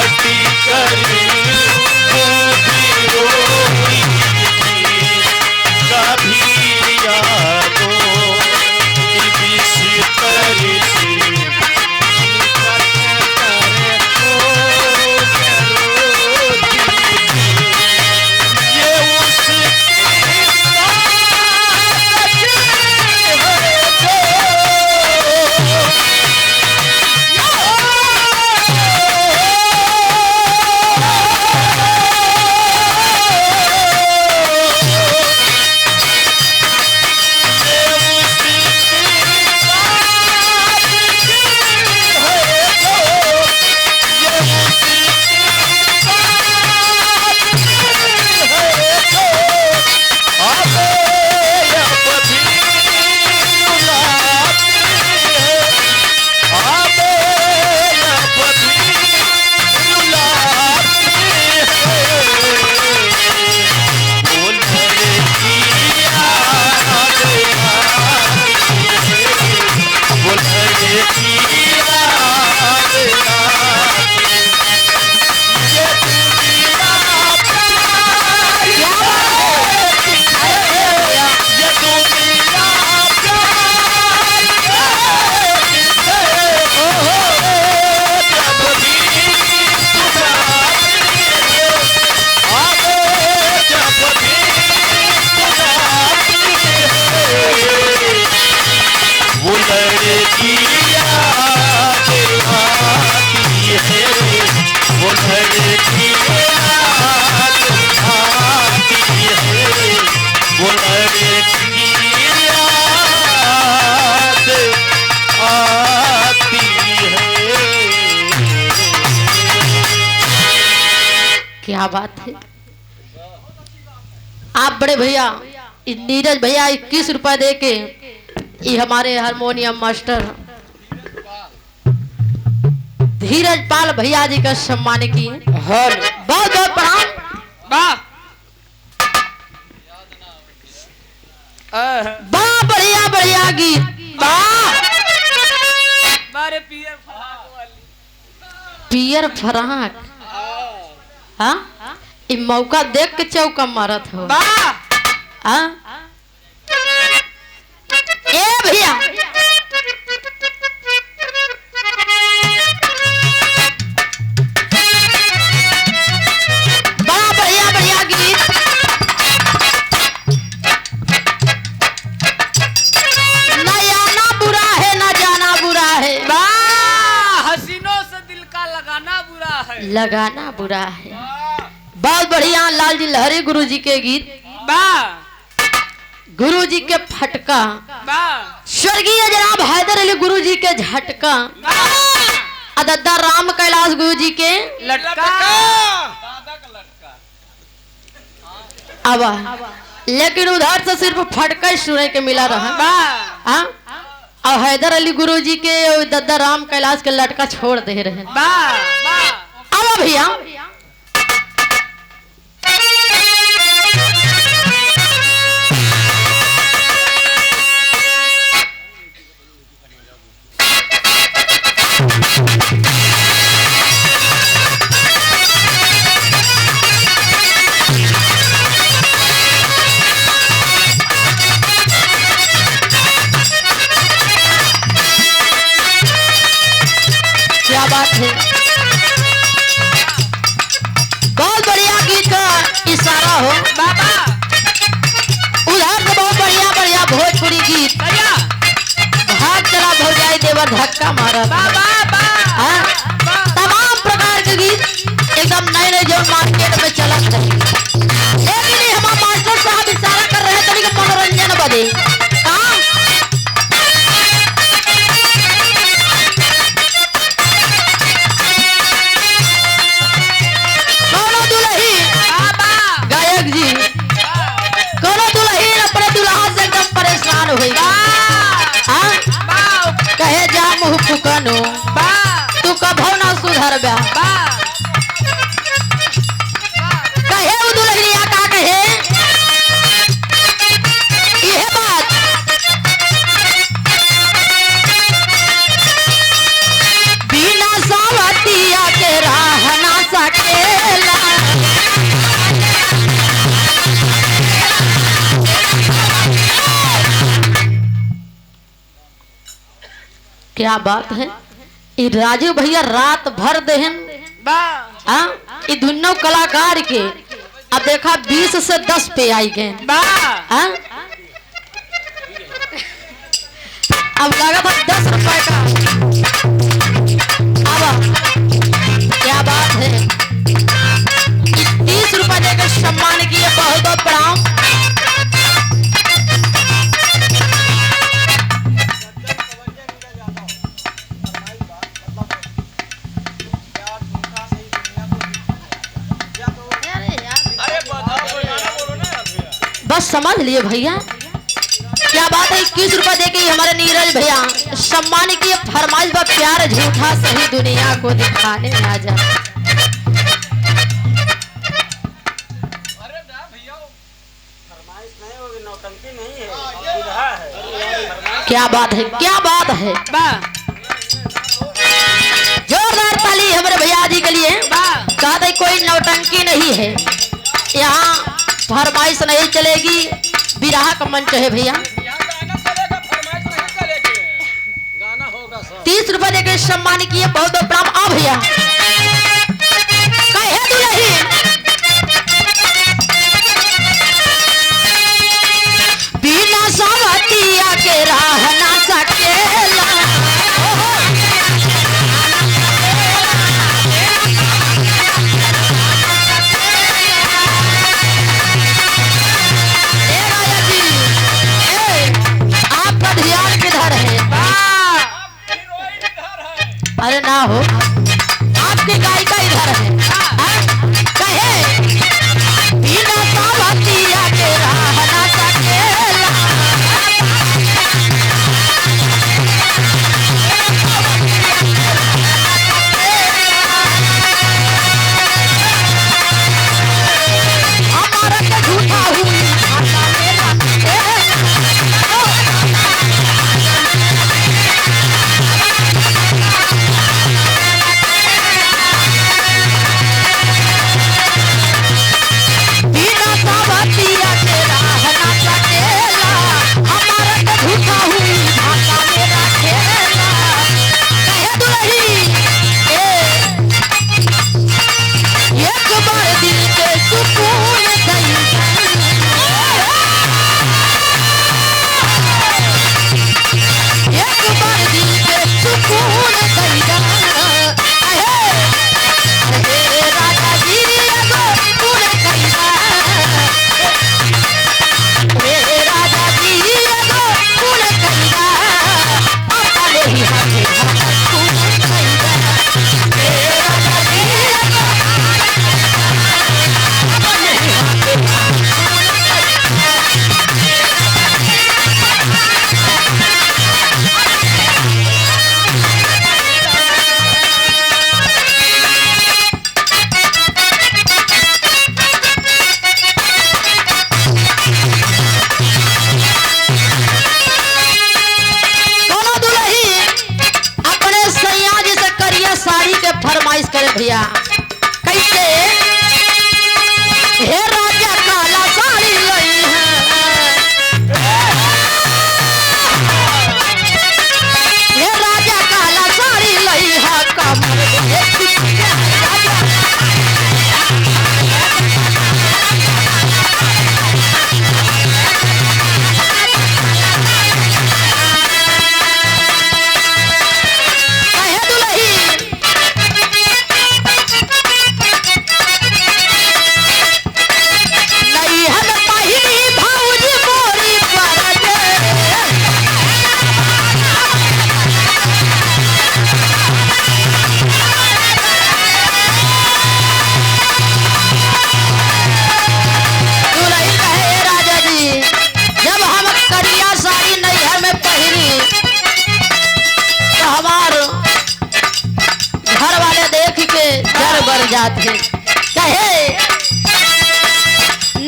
Party करी कभी यादों की बिस्तर से क्या बात है। आप बड़े भैया नीरज भैया 21 रुपए दे के ये हमारे हारमोनियम मास्टर धीरज पाल भैया जी का सम्मान किए। बहुत बहुत प्रणाम। वाह बढ़िया बढ़िया गीत। पियर फराक। हाँ ये मौका देख के चौका मारत हो। हाँ ए भैया बड़ा बढ़िया बढ़िया गीत। न आना बुरा है न जाना बुरा है। हसीनों से दिल का लगाना बुरा है। लगाना बुरा है। बहुत बढ़िया लाल जी लहरी गुरु जी के गीत। गुरु जी के फटका। स्वर्गीय जनाब हैदर अली गुरु जी के झटका। अदद्दा राम कैलाश गुरु जी के लटका। अब लेकिन उधर से सिर्फ फटका ही सुने के मिला रहा। और हैदर अली गुरु जी के दद्दा राम कैलाश के लटका छोड़ दे रहे। अब भैया क्या बात है। बहुत बढ़िया गीत का इशारा हो बाबा। उधर से बहुत बढ़िया बढ़िया भोजपुरी गीत। भाग चला भौजाई देवर धक्का मारा। तमाम प्रकार के गीत एकदम नए नए जो मार्केट में चलत रहे। लेकिन हमारे मास्टर साहब इशारा कर रहे थे कि मनोरंजन बदे कहे जा मुँह फुकनो तू कभो ना सुधर बा। कहे दुल्हनिया का कहे यह बात क्या बात है, ये राजू भैया रात भर देहन वाह हाँ ये दोनों कलाकार के अब देखा 20 से 10 पे आई गए वाह हाँ? अब लगा था 10 रुपए का। अब क्या बात है, 30 रुपए देकर सम्मान किए, बहुत बहुत प्रणाम। बस समझ लिए भैया क्या बात है, 21 रुपए देके हमारे नीरज भैया सम्मान किए, फरमाइश बा प्यार झूठा सही दुनिया को दिखाने आ जा। क्या बात है, क्या बात है, वाह जोरदार ताली हमारे भैया जी के लिए। वाह कहा था कोई नौटंकी नहीं है, यहाँ फरमाइश नहीं चलेगी, विराह का मंच है भैया। 30 रुपए देकर सम्मान किए, बहुत बहुत प्रणाम। आ भैया कहे दुल्हन बिना सावतिया के राह ना सकेला, अरे ना हो आपकी गायिका इधर है कहे बिना सावतिया के राह ना सकेला, हमारा तो झूठा हुई भाषा मेरा बिना सावतिया के राह ना सकेला, हमारा तो झूठा हुई भाषा मेरा खेला। कहे दुल्हन एक बार दिल के सुकून दई, एक बार दिल के सुकून दई जा। राजा जी एगो पूरे कईदा, राजा जी एगो पूरे कईदा, अपने ही हाथे पूरे कईदा, राजा जी एगो अपने ही हाथे दोनों दुल्ही अपने सैया जी से करिया साड़ी के फरमाइश करे भैया। कैसे हे राजा काला साड़ी लई है, हे राजा काला साड़ी लई है, कमर देखी राजा कहे दुल्ही नहीं हम पहिली भौजी मोरी पर दुल्ही कहे राजा जी जब हम करिया साड़ी नैहर में पहिरी तो हमार घर वाले देख के डर बर जाते, कहे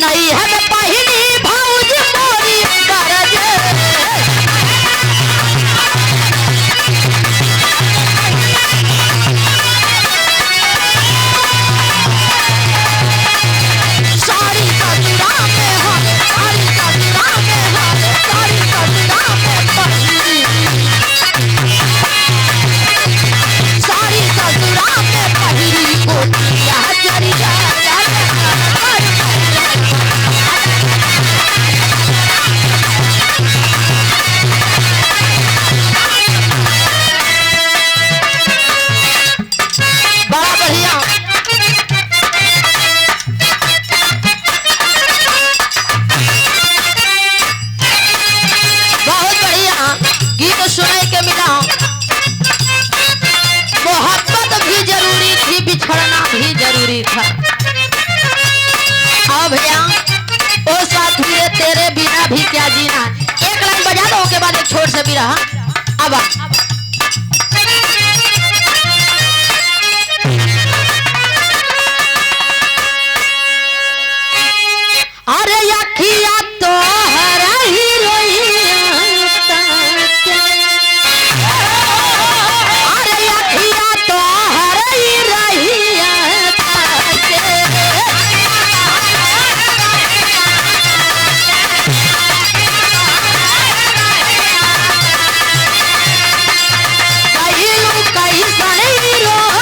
नहीं हम पहिली भौज मोरी करज, साड़ी कटरा में हम, साड़ी कटरा में हम, साड़ी कटरा में पहिरी। ही था। आओ भैया, ओ साथी रे तेरे बिना भी क्या जीना। एक लाइन बजा दो, उसके बाद एक छोट से भी रहा। अब अरे अखिया तो हरा ही रोइया, अरे अखिया तो हरा ही रहिया। कहिलू कैसन ही रोग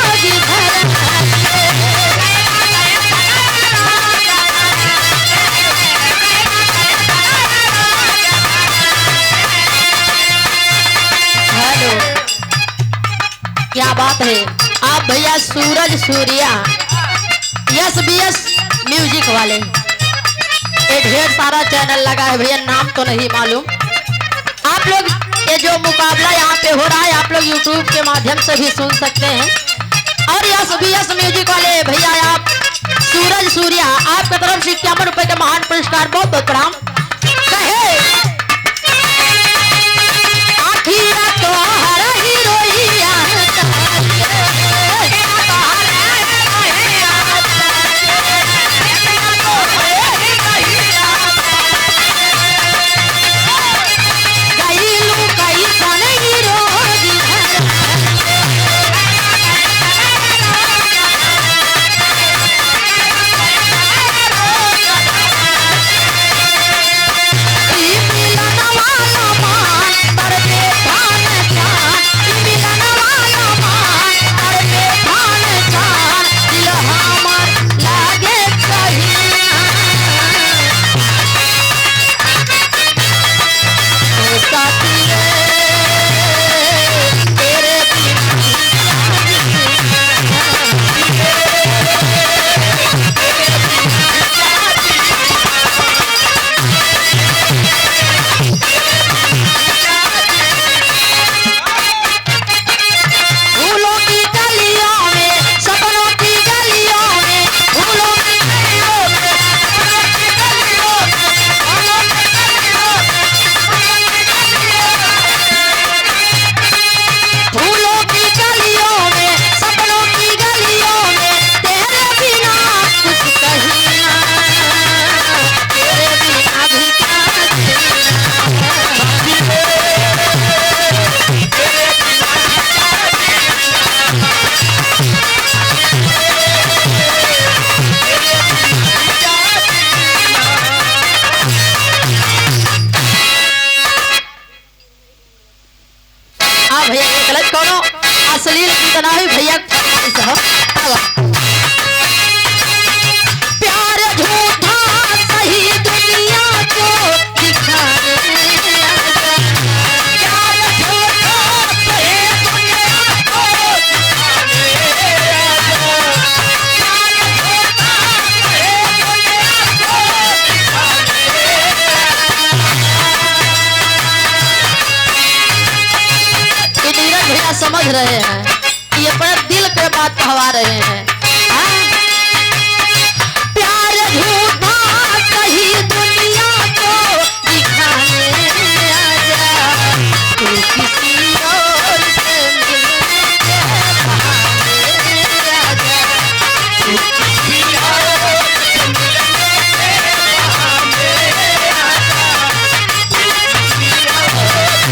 हेलो, क्या बात है। आप भैया सूरज सूर्या SBS म्यूजिक वाले, ये ढेर सारा चैनल लगा है भैया, नाम तो नहीं मालूम। आप लोग ये जो मुकाबला यहाँ पे हो रहा है, आप लोग YouTube के माध्यम से भी सुन सकते हैं। और SBS म्यूजिक वाले भैया, आप सूरज सूर्या, आपकी तरफ से 51 रुपए के महान पुरस्कार, बहुत बहुत प्रणाम। कहे आखिया तो हरा ही रोइया, गईलू कैसन ही रोग ई मिलन वाला मान पर बेठान जान, ई मिलन वाला मान पर बेठान जान, दिल हमर लागे कहीं ओ साथी रे तेरे फूलों की गलियों में, सपनों की गलियों में, फूलों की गलियों में, सपनों की गलियों में, फूलों की गलियों में, फूलों की गलियों में, सपनों की गलियों में, तेरे बिना कुछ कहीं ना, तेरे बिना भी क्या भैया ये गलत करो, अश्लील गीत ना ही भैया। प्यार झूठा सही दुनिया को दिखाने आजा, प्यार झूठा सही दुनिया को दिखाने आजा, प्यार झूठा सही दुनिया को दिखाने। नीरज भैया समझ रहे हैं, ये पर दिल पे बात कहवा रहे हैं। हाँ? प्यार झूठा सही दुनिया को दिखाने आजा, तू किसी और से मिलने के बहाने आजा, तू किसी और से मिलने के बहाने आजा, तू किसी और से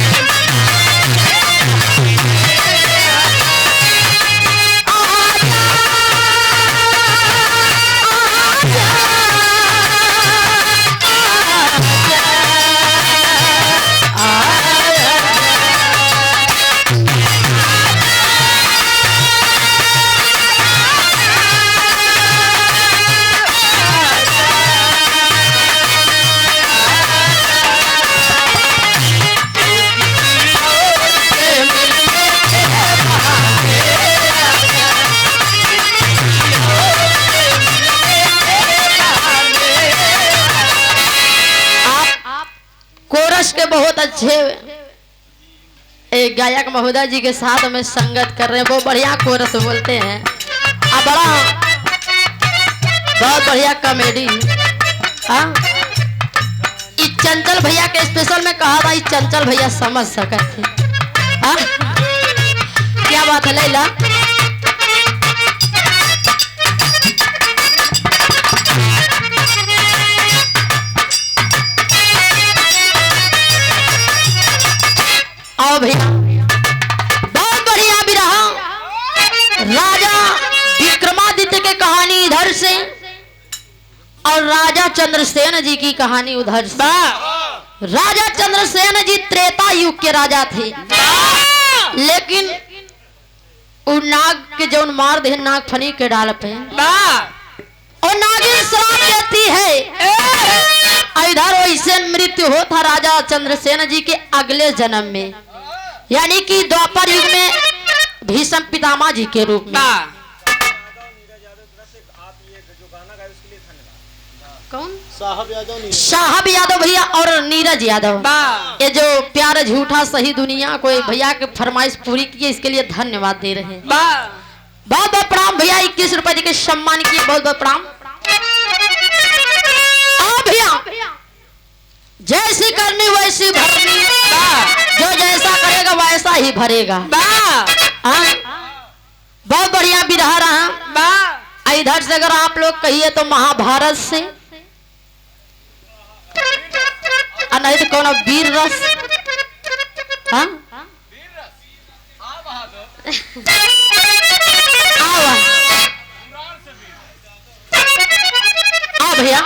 के बहुत अच्छे एक गायक महोदय जी के साथ में संगत कर रहे हैं, वो बढ़िया कोरस बोलते हैं। अब बड़ा बहुत बढ़िया कॉमेडी। हाँ इस चंचल भैया के स्पेशल में कहा भाई चंचल भैया समझ सकते थे। हाँ क्या बात है लैला। आओ भैया बहुत बढ़िया भी रहा। राजा विक्रमादित्य की कहानी इधर से और राजा चंद्रसेन जी की कहानी उधर से। राजा चंद्रसेन जी त्रेता युग के राजा थे, लेकिन वो नाग के जौन मार दे नाग फनी के डाल पे और नागिन श्राप देती है। इधर वैसे मृत्यु होता राजा चंद्रसेन जी के अगले जन्म में, यानी कि द्वापर युग में भीष्म पितामह जी के रूप में। कौन? साहब यादव भैया और नीरज यादव। ये जो प्यार झूठा सही दुनिया कोई भैया के फरमाइश पूरी की, इसके लिए धन्यवाद दे रहे हैं। बहुत बहुत प्रणाम भैया, 21 रुपए के सम्मान किए, बहुत बहुत प्रणाम। भैया जैसी करनी वैसी भरनी, जो जैसा करेगा वैसा ही भरेगा। बहुत बढ़िया बिरहा रहा। इधर से अगर आप लोग कहिए तो महाभारत से, नहीं तो कौन वीर रस। हाँ आओ भैया।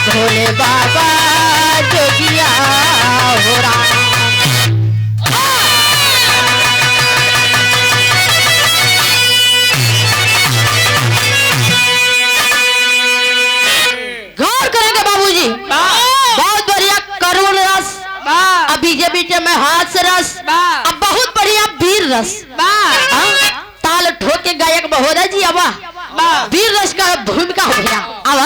भोले बाबा जोगिया हो राम। गौर करेंगे बाबूजी, बहुत बढ़िया करुण रस, अब बीजे बीजे में हाथ से रस, अब बहुत बढ़िया वीर रस। ताल ठोक के गायक महोदय जी अब वीर रस का भूमिका हो गया। अब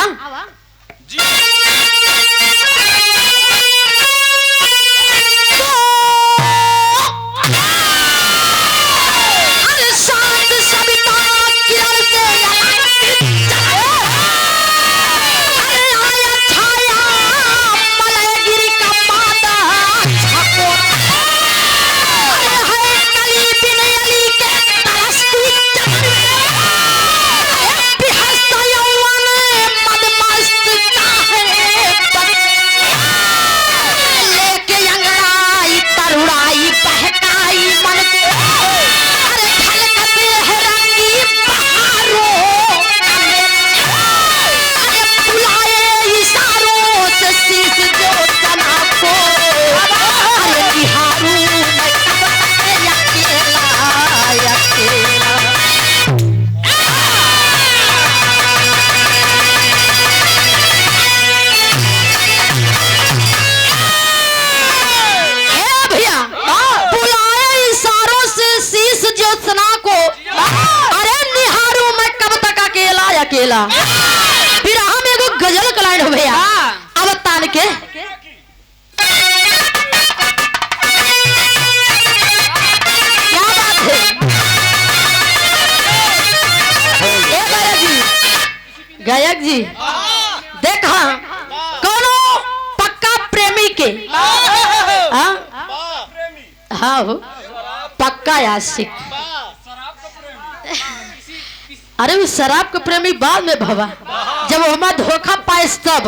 अकेला फिर हम एगो गजल कलाइन हो भैया। अब तान के क्या बात है गायक जी, देखा कोनो हाँ हो पक्का आशिक। अरे वो शराब के प्रेमी बाद में भवा, जब हमारा धोखा पाए तब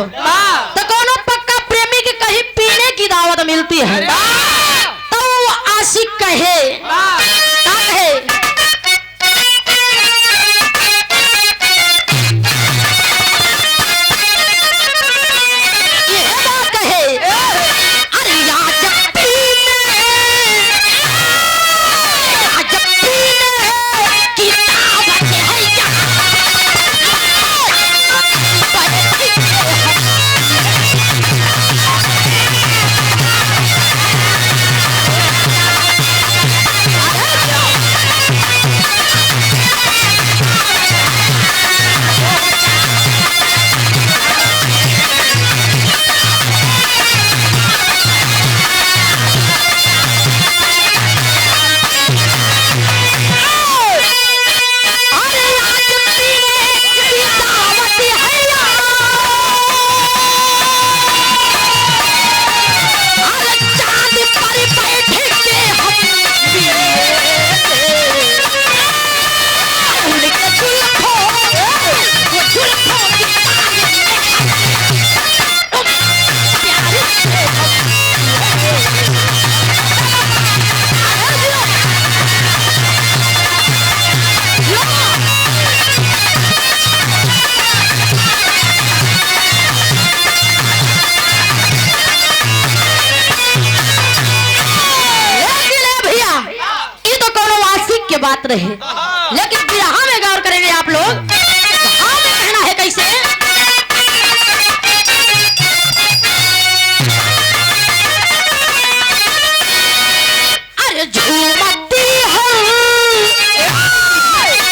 तो कौन पक्का प्रेमी के कहीं पीने की दावत मिलती है तो वो आशिक कहे क्या कहे ये बात कहे अरे आज पीने की दावत है बात रहे, लेकिन बिरहा में गौर करेंगे आप लोग। बिरहा में कहना है कैसे अरे झूमती है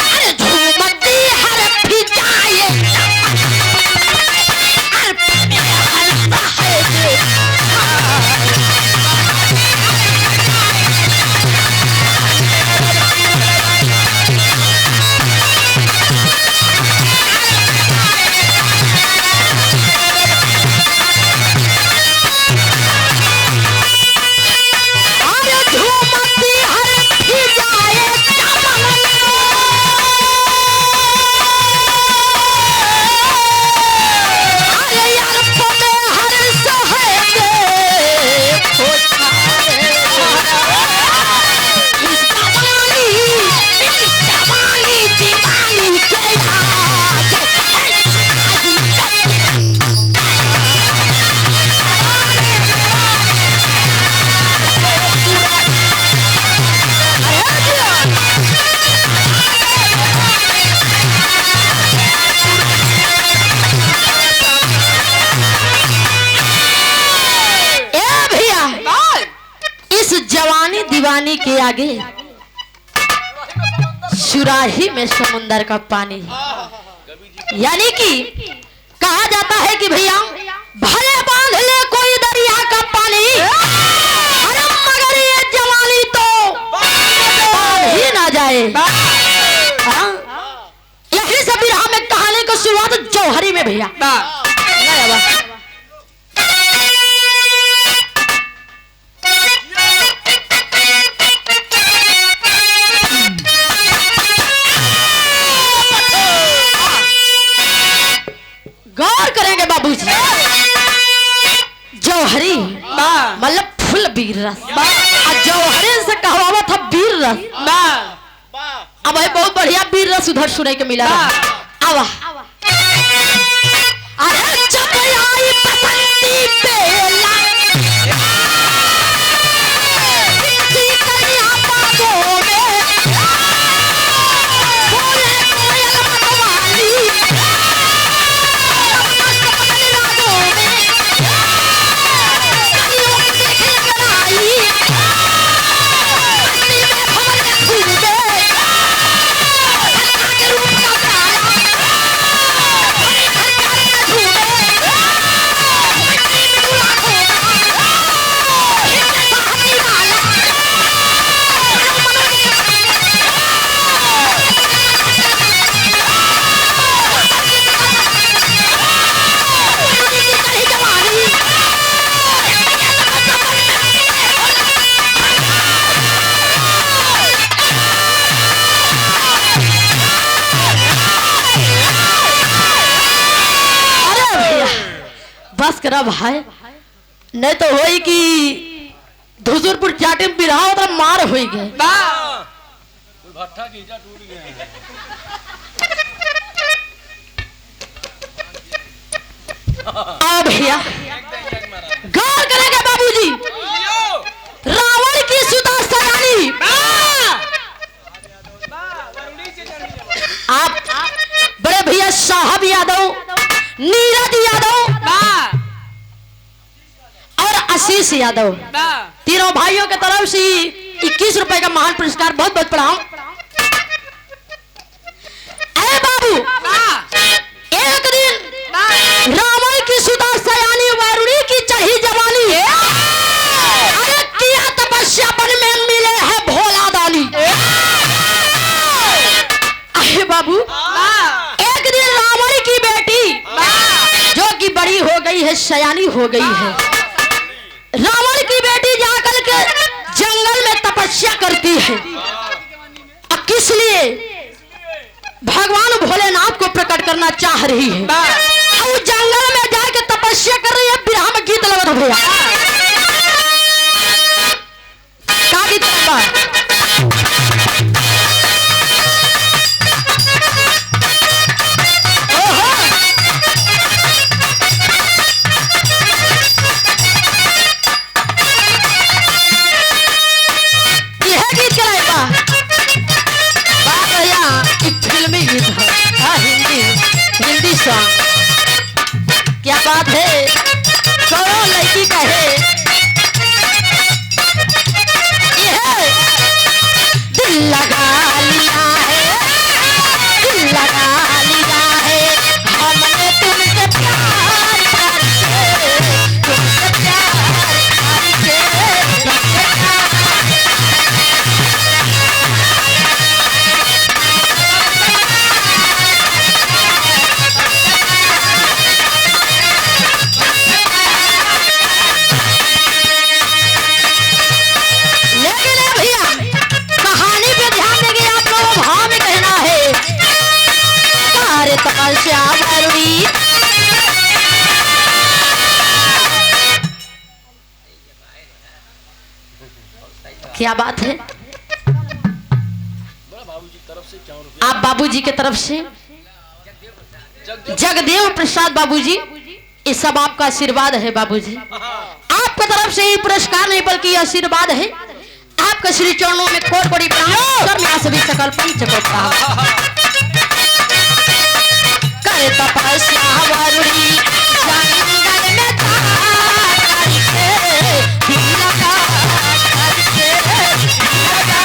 अरे झूमती हर फिजाए दीवानी के आगे सुराही में समुंदर का पानी। यानी कि कहा जाता है कि भैया भले बांध ले कोई दरिया का पानी, अरे मगर ये जवानी तो बांध ही ना जाए। यही से बिरहा में कहानी की शुरुआत जौहरी में भैया। गौर करेंगे बाबूजी, जौहरी मतलब फुल वीर रस, जौहरी से कहवा था वीर रस। अब भाई बहुत बढ़िया वीर रस उधर सुने के मिला। आवा अरे जब आई बसंती बेला कलिया बागों में बोले कोयल मतवाली रूप का प्याला करा भाई, नहीं तो होई कि धुजुरपुर जाटे में बिरहा तो मार होई गए। भट्ठा गीजा टूट गया। आओ भैया गौर करेंगे बाबूजी, रावण की सुधा सयानी आप बड़े भैया साहब यादव, नीरज यादव और आशीष यादव, तीनों भाइयों के तरफ से 21 रुपए का महान पुरस्कार बहुत बहुत प्रणाम। अरे बाबू एक दिन रावण की सुधा सयानी वरुणी की चढ़ी जवानी, अरे किया तपस्या वन में मिले है भोला दानी। अरे बाबू एक दिन रावण की बेटी जो कि बड़ी हो गई है, सयानी हो गई है, रावण की बेटी जाकर के जंगल में तपस्या करती है। अब किस लिए? भगवान भोलेनाथ को प्रकट करना चाह रही है। वो जंगल में जाके तपस्या कर रही है, बिरहा में गीत लगा था भैया। क्या गीत लगा? यह गीत क्या है बा? भैया एक फिल्मी गीत है, हाँ हिंदी सॉन्ग। क्या बात है, करो लड़की का है ये, दिल लगा लिया है, दिल लगा लिया है हमने तुमसे प्यार करके, तुमसे प्यार करके, तुमसे प्यार। तपस्या वरुणी क्या बात है, आप बाबूजी के तरफ से जगदेव प्रसाद बाबूजी, ये सब आपका आशीर्वाद है बाबूजी। आपकी तरफ से ये पुरस्कार नहीं बल्कि आशीर्वाद है। आपके श्री चरणों में कोटि प्रणाम, सभी सकल पंच को करे तपस्या वरुणी जंगल में जा करके, दिल लगा करके, दिल लगा।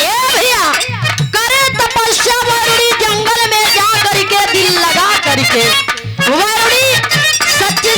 ए भैया करे तपस्या वरुणी जंगल में जा करके, दिल लगा करके, वरुणी सच्ची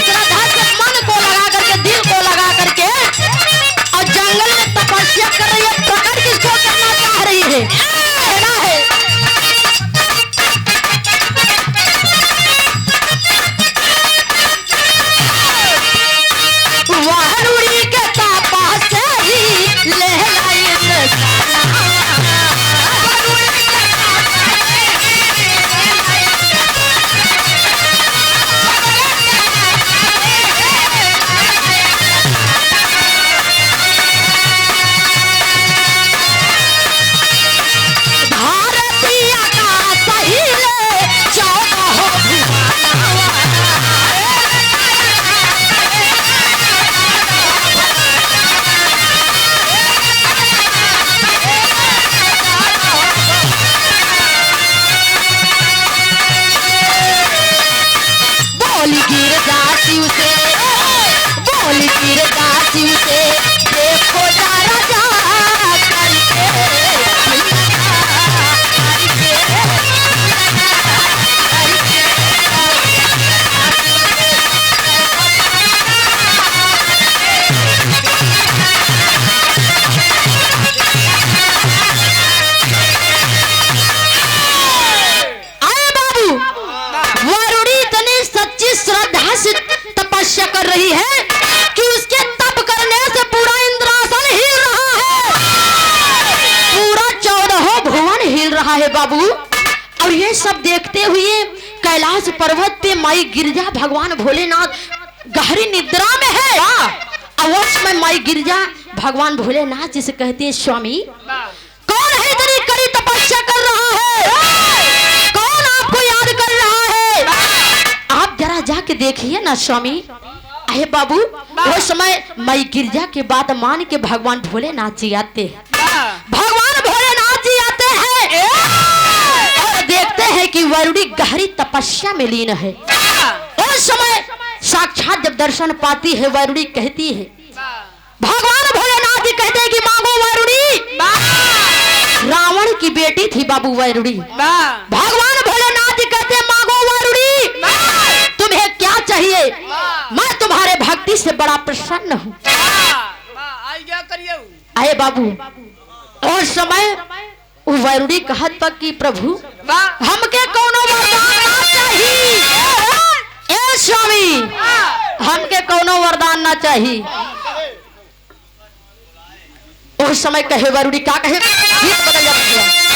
रहा है बाबू। और ये सब देखते हुए कैलाश पर्वत पे माई गिरजा भगवान भोलेनाथ गहरी निद्रा में है। और उस समय माई गिरजा भगवान भोलेनाथ जिसे कहते हैं स्वामी कौन है इतनी कड़ी तपस्या कर रहा है, कौन आपको याद कर रहा है, आप जरा जाके देखिए ना स्वामी। अरे बाबू उस समय माई गिरजा के बात मान के भगवान भोलेनाथ जी आते हैं। भगवान भोलेनाथ जी आते हैं और देखते हैं कि वरुणी गहरी तपस्या में लीन है। उस समय साक्षात जब दर्शन पाती है वरुणी कहती है, भगवान भोलेनाथ जी कहते हैं कि मांगो वरुणी। रावण की बेटी थी बाबू वरुणी। भगवान भोलेनाथ जी कहते हैं मांगो वरुणी, तुम्हें क्या चाहिए, मैं तुम्हारे भक्ति से बड़ा प्रसन्न हूँ। आए बाबू और समय वरुणी कहत पर कि प्रभु हमके कोनो वरदान ना चाहिए। ए स्वामी हमके कोनो वरदान ना चाहिए। उस समय कहे वरुणी क्या कहे, गीत बदल जाता है।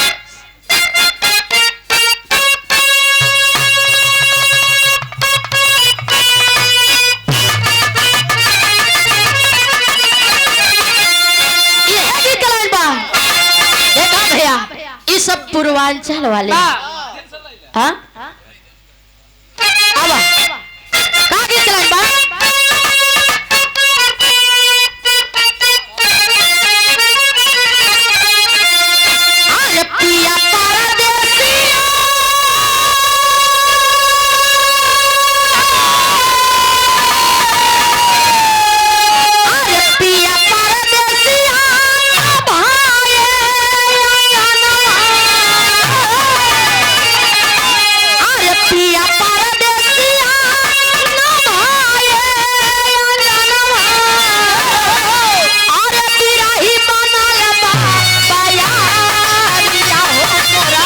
सब पूर्वांचल वाले हाँ आवा कहाँ गीत चलाएं बा अरे पिया परदेसिया अरे पिया परदेसिया भाई पिया परदेसिया नभाए जनवा अरे बिरही बनल बाया रिया हो मोरा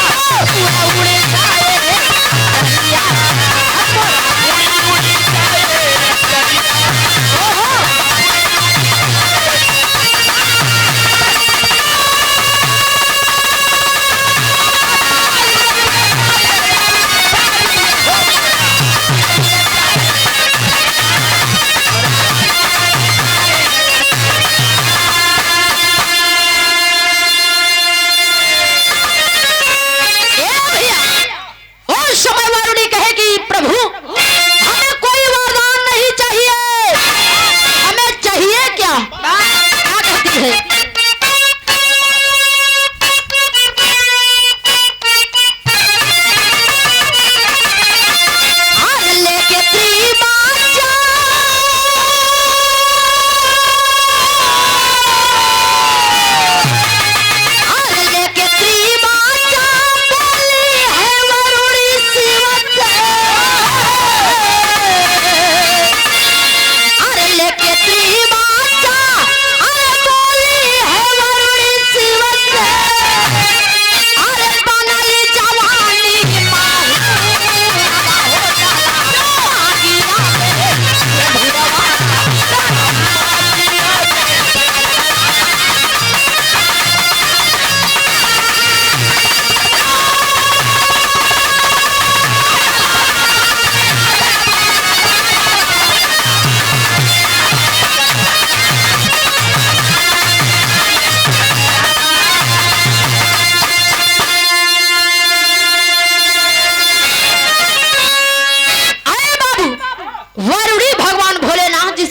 उड़े जाए रिया मोरा उड़े जाए ओहो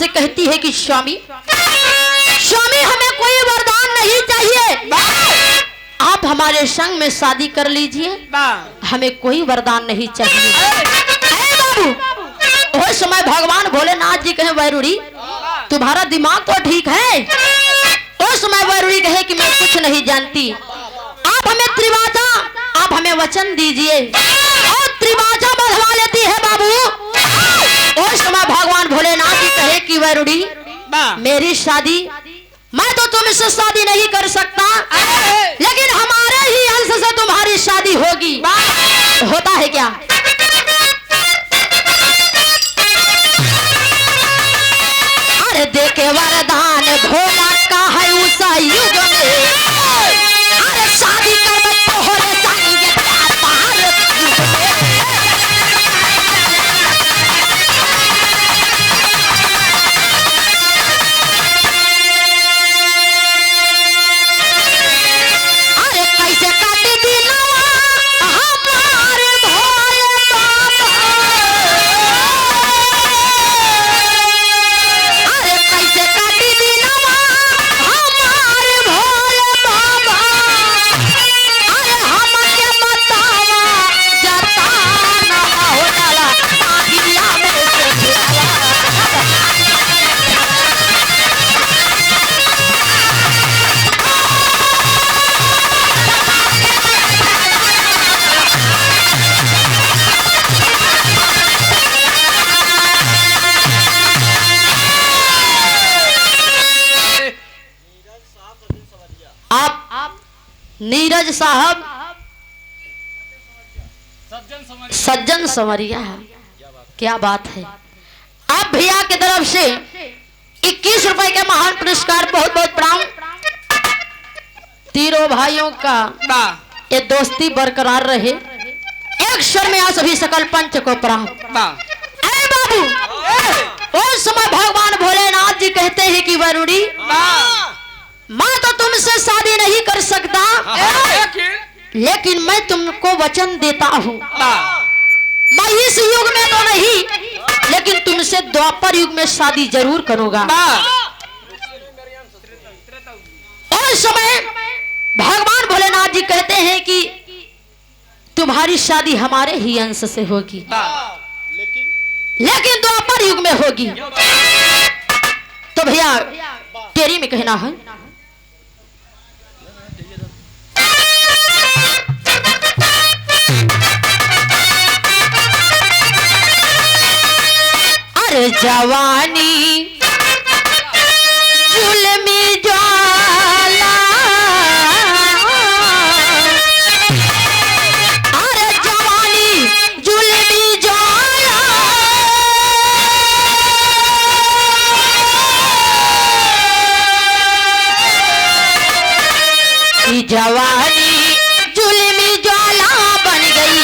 कहती है कि स्वामी स्वामी हमें कोई वरदान नहीं चाहिए, आप हमारे संग में शादी कर लीजिए, हमें कोई वरदान नहीं चाहिए। बाबू उस समय भगवान भोलेनाथ जी कहे वैरूड़ी तुम्हारा दिमाग तो ठीक है। उस समय वैरूड़ी कहे कि मैं कुछ नहीं जानती, आप हमें त्रिवाचा आप हमें वचन दीजिए और त्रिवाचा बंधवा लेती है बाबू। उस समय भगवान भोलेनाथ जी कहे कि वैरूड़ी मेरी शादी मैं तो तुमसे शादी नहीं कर सकता, लेकिन हमारे ही अंश से तुम्हारी शादी होगी। होता है क्या? अरे देखे वरदान भोला का है उस युग में, अरे शादी कर तोहरे संग जज साहब सज्जन संवरिया है। क्या बात है। अब भैया की तरफ से 21 रुपए के महान पुरस्कार, बहुत बहुत प्रणाम। तीनों भाइयों का ये दोस्ती बरकरार रहे। एक स्वर में आ सभी सकल पंच को प्रणाम। अरे बाबू, उस समय भगवान भोलेनाथ जी कहते हैं कि वरुणी, मैं तो तुमसे शादी नहीं कर सकता, लेकिन मैं तुमको वचन देता हूँ, मैं इस युग में तो नहीं, लेकिन तुमसे द्वापर युग में शादी जरूर करूंगा। उस समय भगवान भोलेनाथ जी कहते हैं कि तुम्हारी शादी हमारे ही अंश से होगी, लेकिन द्वापर युग में होगी। तो भैया तेरी में कहना है, अरे जवानी जुल्मी ज्वाला, अरे जवानी जुल्मी ज्वाला, जवानी जुल्मी ज्वाला बन गई,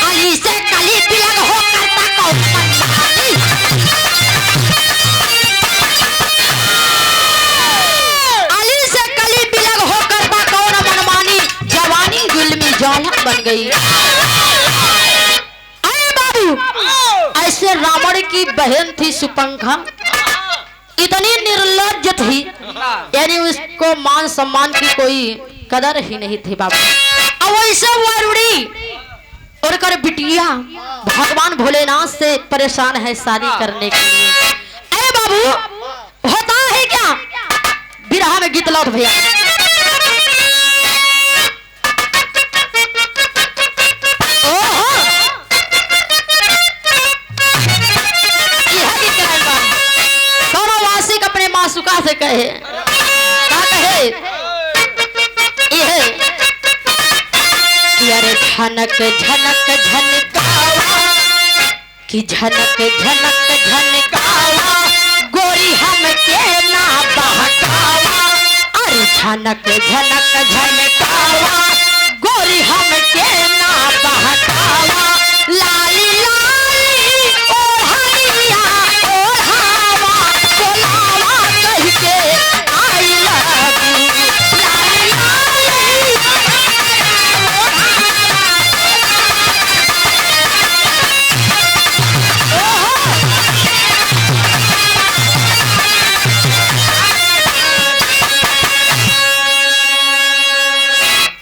अली से कली पिलक हो करता कौन ज्वाला बन गई। अरे बाबू, ऐसे रावण की बहन थी सुपंखा, इतनी निर्लज्ज थी, यानी उसको मान सम्मान की कोई कदर ही नहीं थी बाबू। अब वैसे वरुणी और कर बिटिया भगवान भोलेनाथ से परेशान है शादी करने के लिए। अरे बाबू, होता है क्या बिरहा में गीत लौट भैया। मासुका से कहे, क्या कहे, अरे झनक झनक झनकावा कि झनक झनक झनकावा, गोरी हम के ना बहकावा, अरे झनक झनक झनकावा, गोरी हम के ना बहकावा, लाली लाली ओढ़निया ओढ़ावा, बोलावा कह के आई लव यू, लाली लाली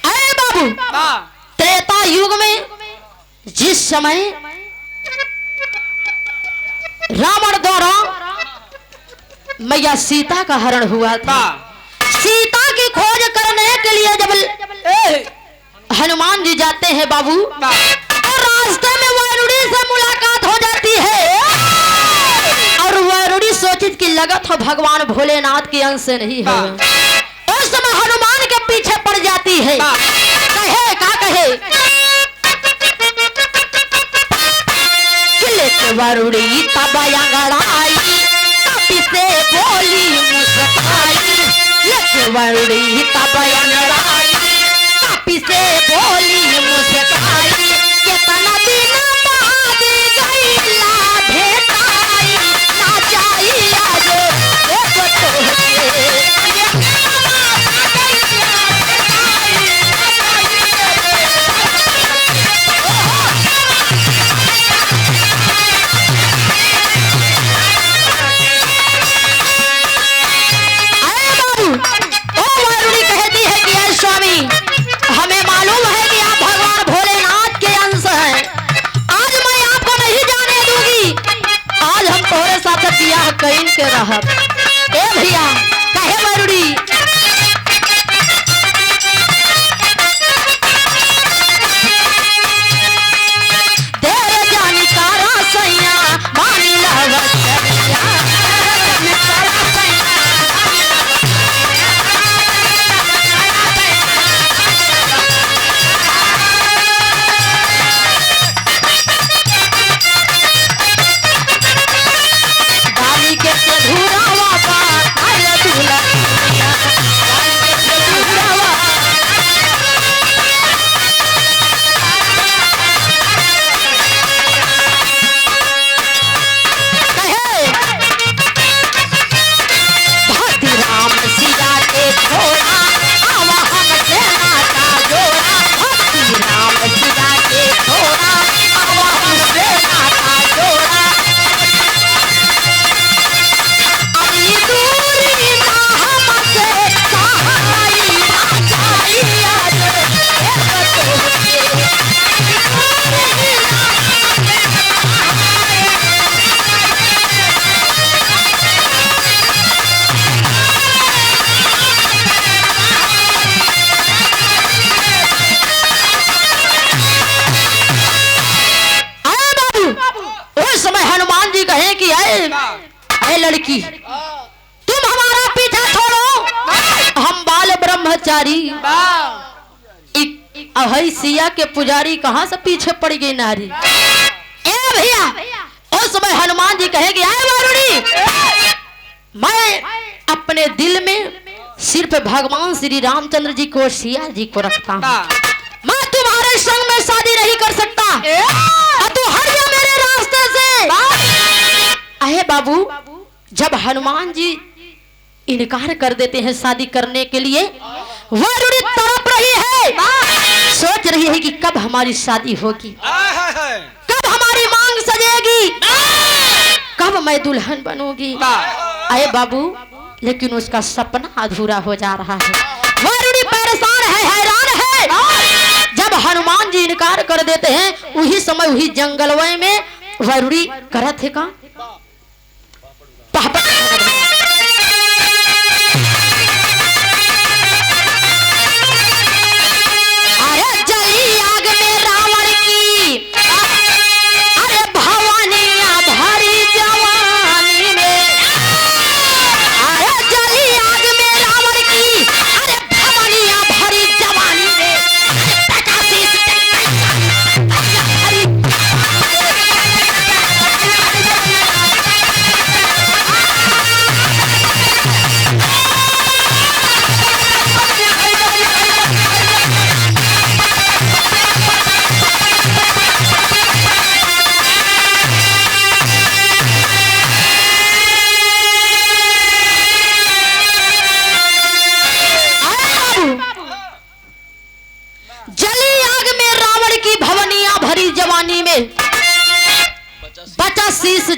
अरे बाबू, त्रेता युग में जिस समय रावण द्वारा मैया सीता का हरण हुआ था, सीता की खोज करने के लिए जब हनुमान जी जाते हैं बाबू, और रास्ते में वरुणी से मुलाकात हो जाती है, और वरुणी सोचित की लगत हो भगवान भोलेनाथ के अंश से नहीं है। उस समय हनुमान के पीछे पड़ जाती है। कहे का कहे, वरुणी तब अंगड़ाई, कपि से बोली मुस्काई, वरुणी तब अंगड़ाई, कपि से बोली मुस्काई, कितना दिन बाद गईला भेटाई, ना चाहिए आज एक तोहके कहीं के रहत। ए भैया कहे वरुणी, तेरे जानी कारा सैया मानी लवचरिया, लड़की, तुम हमारा पीछा छोड़ो, हम बाल ब्रह्मचारी। अभय सिया के पुजारी कहाँ से पीछे पड़ गई नारी। ए भैया, उस समय हनुमान जी कहेंगे, आए वारुणी, मैं अपने दिल में सिर्फ भगवान श्री रामचंद्र जी को, सिया जी को रखता हूँ। मैं तुम्हारे संग में शादी नहीं कर सकता, तू हट जा मेरे रास्ते से। अहे बाबू, जब हनुमान जी इनकार कर देते हैं शादी करने के लिए, वारुणी तड़प रही है, सोच रही है कि कब हमारी शादी होगी, कब हमारी मांग सजेगी, कब मैं दुल्हन बनूंगी। अरे बाबू, लेकिन उसका सपना अधूरा हो जा रहा है। वारुणी परेशान है, हैरान है। जब हनुमान जी इनकार कर देते हैं, उसी समय वही जंगलवय में वारुणी करत है का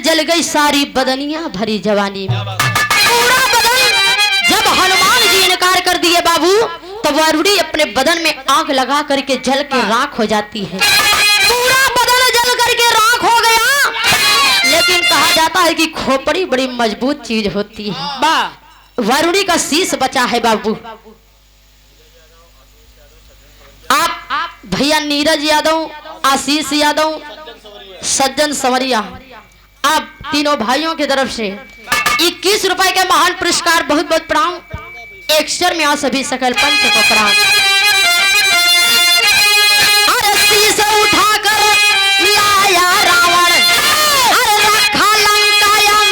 जल गई सारी बदनियां भरी जवानी में। पूरा बदन, जब हनुमान जी इनकार कर दिए बाबू, तो वारुणी अपने बदन में आग लगा करके जल के राख हो जाती है। पूरा बदन जल करके राख हो गया। लेकिन कहा जाता है कि खोपड़ी बड़ी मजबूत चीज होती है। वारुणी का शीश बचा है बाबू। आप भैया नीरज यादव, आशीष यादव, सज्जन संवरिया, आप तीनों भाइयों की तरफ से 21 रुपए के महान पुरस्कार, बहुत बहुत प्रणाम। एक स्वर में आ सभी सकल पंच को प्रणाम। अरे शीश उठाकर लाया रावण, अरे रखा लंकायम,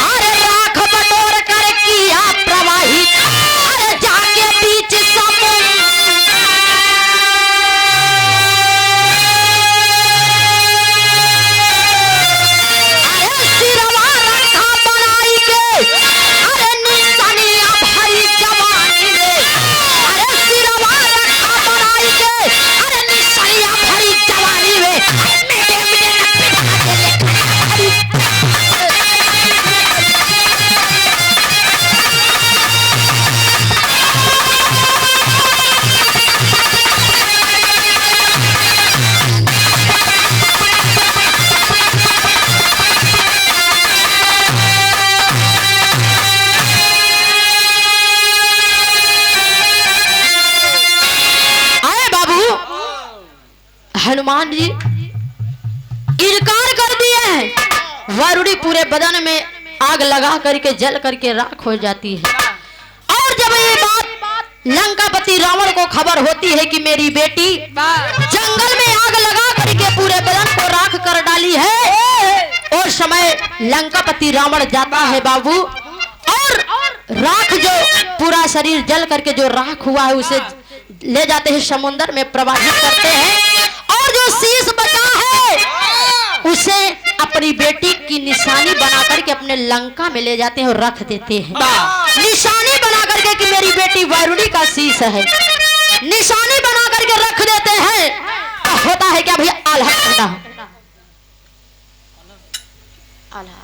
अरे राख बटोर कर किया प्रवाहित, अरे जाके बीच हनुमान जी इनकार कर दिए हैं। वारुणी पूरे बदन में आग लगा करके जल करके राख हो जाती है। और जब ये बात लंकापति रावण को खबर होती है कि मेरी बेटी जंगल में आग लगा करके पूरे बदन को राख कर डाली है, और समय लंकापति रावण जाता है बाबू, और राख जो पूरा शरीर जल करके जो राख हुआ है उसे ले जाते हैं समुद्र में प्रवाहित करते हैं, और जो शीश बचा है उसे अपनी बेटी की निशानी बना करके अपने लंका में ले जाते हैं और रख देते हैं। निशानी बना करके कि मेरी बेटी वारुणी का शीश है, निशानी बना करके रख देते हैं। होता है क्या भैया, आल्हा करना आल्हा।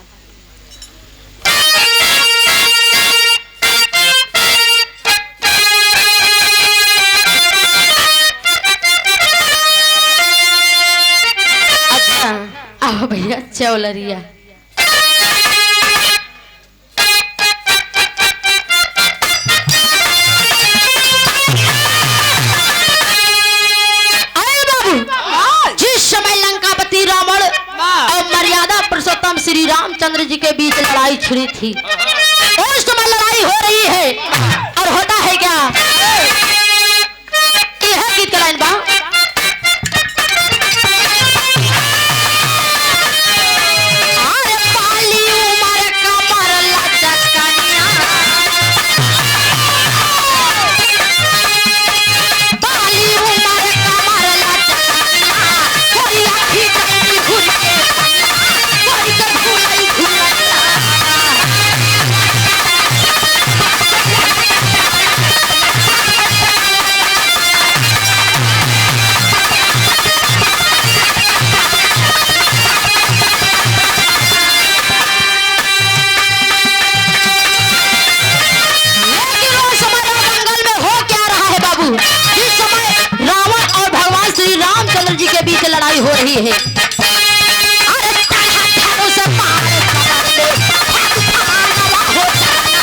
आओ भैया चौलरिया। जी के बीच लड़ाई छिड़ी थी। उस समय लड़ाई हो रही है और होता है क्या, यह गीत का लाइन बा, अरे पाली उमर कमर लचकनिया, पाली उमर कमर लचकनिया, कोई आखी कहीं घुर के कोई के भुलाई भुलैया। लेकिन उस समय जंगल में हो क्या रहा है बाबू, इस समय रावण और भगवान श्री रामचंद्र जी के बीच लड़ाई हो रही है। अरे तलहा धनुष से पार कमर ले, फानवा हो जाना,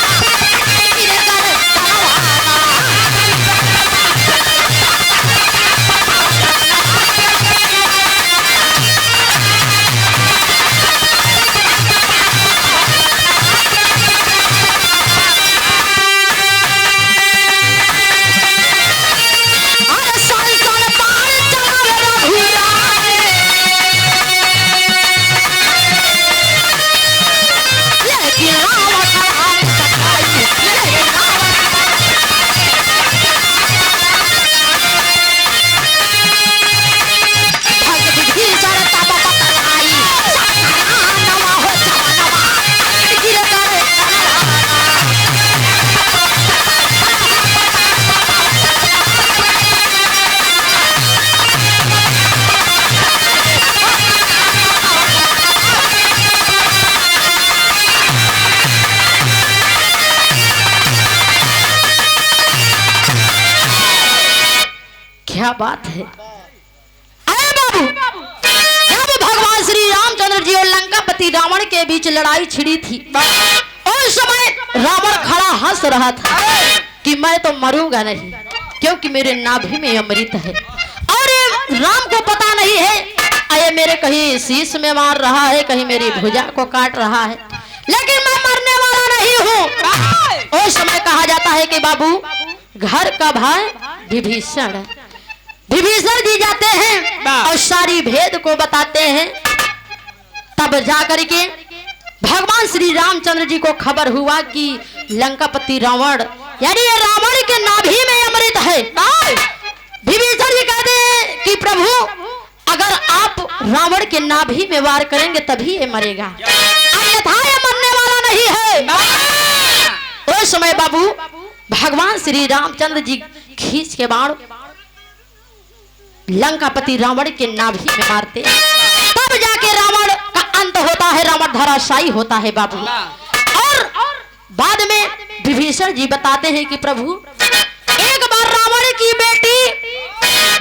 गिर कर तलवारा। अरे सन सन पार चलावे रघुराई, लेकिन रावण खड़ा सताई, लेकिन रावण भग विभीषण तब बतलाई, नवा हो जवानवा, गिर कर तलवारा। क्या बात है, अरे बाबू, जब भगवान श्री रामचंद्र जी और लंकापति रावण के बीच लड़ाई छिड़ी थी, उस समय रावण खड़ा हंस रहा था कि मैं तो मरूंगा नहीं, क्योंकि मेरे नाभि में अमृत है। और ये राम को पता नहीं है, अरे मेरे कहीं शीश में मार रहा है, कहीं मेरी भुजा को काट रहा है, लेकिन मैं मरने वाला नहीं हूँ। उस समय कहा जाता है कि बाबू, घर का भाई विभीषण, विभीषण जी जाते हैं और सारी भेद को बताते हैं। तब जाकर के भगवान श्री रामचंद्र जी को खबर हुआ कि लंकापति रावण, यानी ये रावण के नाभि में अमृत है। विभीषण जी कहते हैं कि प्रभु, अगर आप रावण के नाभि में वार करेंगे तभी ये मरेगा, अन्यथा ये मरने वाला नहीं है। उस समय बाबू भगवान श्री रामचंद्र जी खींच के बाण लंकापति रावण के नाभि में मारते हैं, तब जाके रावण का अंत होता है, रावण धराशायी होता है बाबू। और बाद में विभीषण जी बताते हैं कि प्रभु, एक बार रावण की बेटी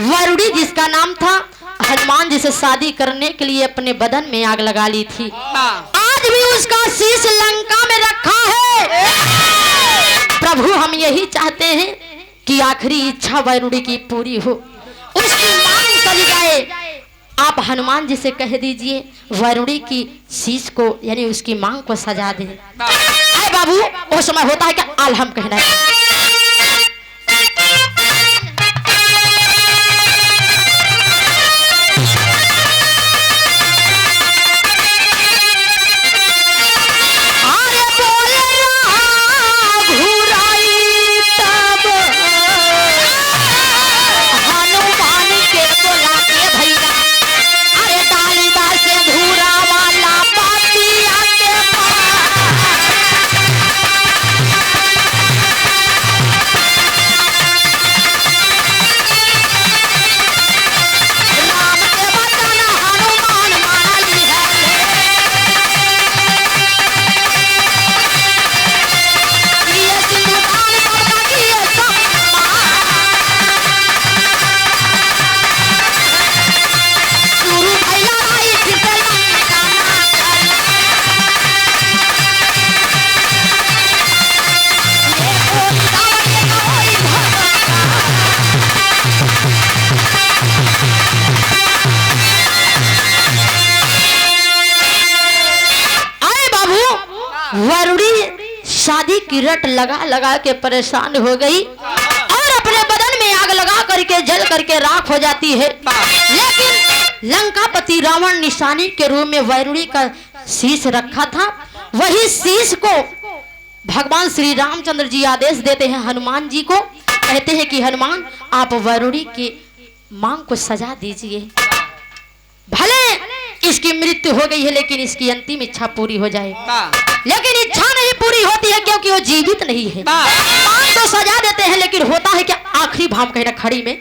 वरुणी, जिसका नाम था, हनुमान जी से शादी करने के लिए अपने बदन में आग लगा ली थी। आज भी उसका शीश लंका में रखा है। प्रभु, हम यही चाहते हैं कि आखिरी इच्छा वरुणी की पूरी हो, उसकी मांग चली जाए। आप हनुमान जी से कह दीजिए वरुणी की शीश को, यानी उसकी मांग को सजा दे। अरे बाबू, उस समय होता है क्या, आलहम कहना है। वैरुड़ी शादी की रट लगा लगा के परेशान हो गई और अपने बदन में आग लगा करके जल करके राख हो जाती है। लेकिन लंकापति रावण निशानी के रूप में वैरुड़ी का शीश रखा था। वही शीश को भगवान श्री रामचंद्र जी आदेश देते हैं हनुमान जी को, कहते हैं कि हनुमान आप वैरुड़ी की मांग को सजा दीजिए। भले इसकी मृत्यु हो गई है लेकिन इसकी अंतिम इच्छा पूरी हो जाए। लेकिन इच्छा नहीं पूरी होती है क्योंकि वो जीवित नहीं है। मांग तो सजा देते हैं लेकिन होता है कि आखिरी भाव कहना खड़ी में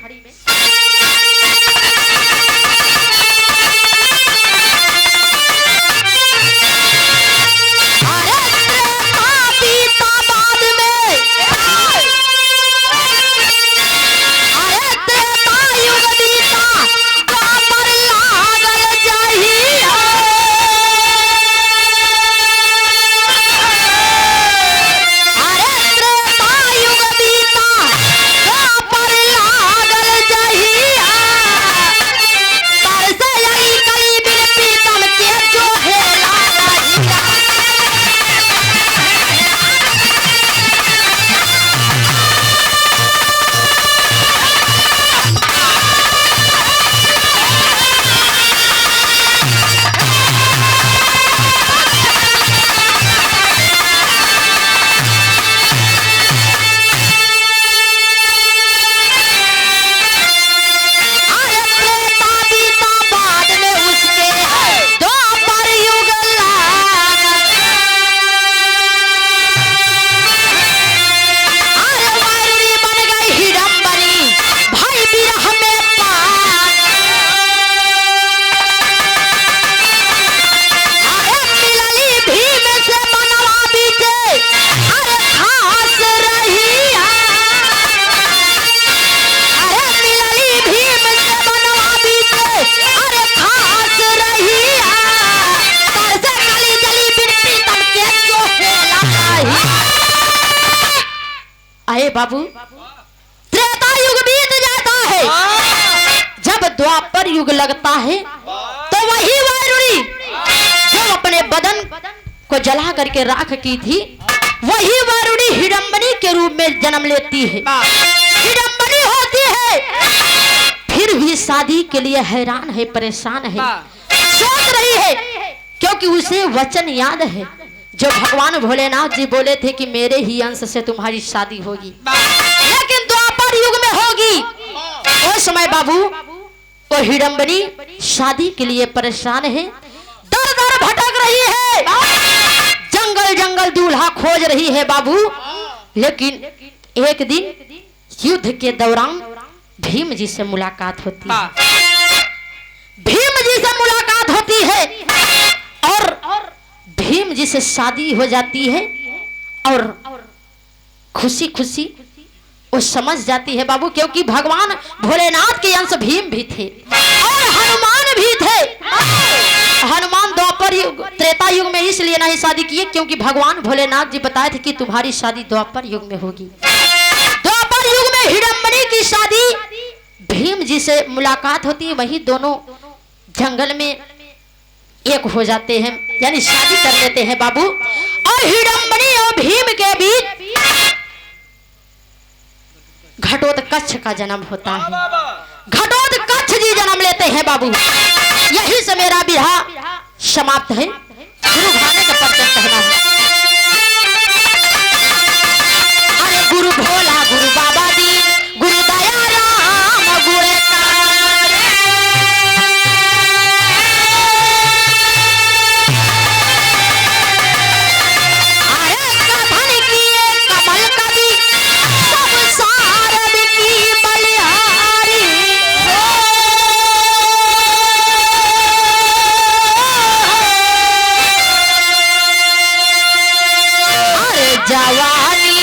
आए बाबू। त्रेता युग बीत जाता है, जब द्वापर युग लगता है तो वही वैरुड़ी जो अपने बदन को जला करके राख की थी वही वैरुड़ी हिडंबनी के रूप में जन्म लेती है। हिडंबनी होती है, फिर भी शादी के लिए हैरान है, परेशान है, सोच रही है क्योंकि उसे वचन याद है जो भगवान भोलेनाथ जी बोले थे कि मेरे ही अंश से तुम्हारी शादी होगी, लेकिन द्वापर युग में होगी। उस समय बाबू वो हिडंबनी शादी के लिए परेशान है, दर दर भटक रही है, जंगल जंगल दूल्हा खोज रही है बाबू। लेकिन एक दिन युद्ध के दौरान भीम जी से मुलाकात होती है। भीम जी से मुलाकात होती है और भीम जी से शादी हो जाती है और खुशी खुशी वो समझ जाती है बाबू, क्योंकि भगवान भोलेनाथ के अंश भीम भी थे और हनुमान भी थे। हनुमान द्वापर युग त्रेता युग में इसलिए नहीं शादी किए क्योंकि भगवान भोलेनाथ जी बताए थे कि तुम्हारी शादी द्वापर युग में होगी। द्वापर युग में हिडंबनी की शादी भीम जी से मुलाकात होती है, वही दोनों जंगल में एक हो जाते हैं, यानी शादी कर लेते हैं बाबू। और हिडंबनी और भीम के बीच घटोत्कच का जन्म होता है। घटोत्कच जी जन्म लेते हैं बाबू। यही से मेरा विवाह समाप्त है। गुरु भाने का परचम कहना है। अरे गुरु भोला गुरु बाबा दी गुरु दया राम गुरु जवानी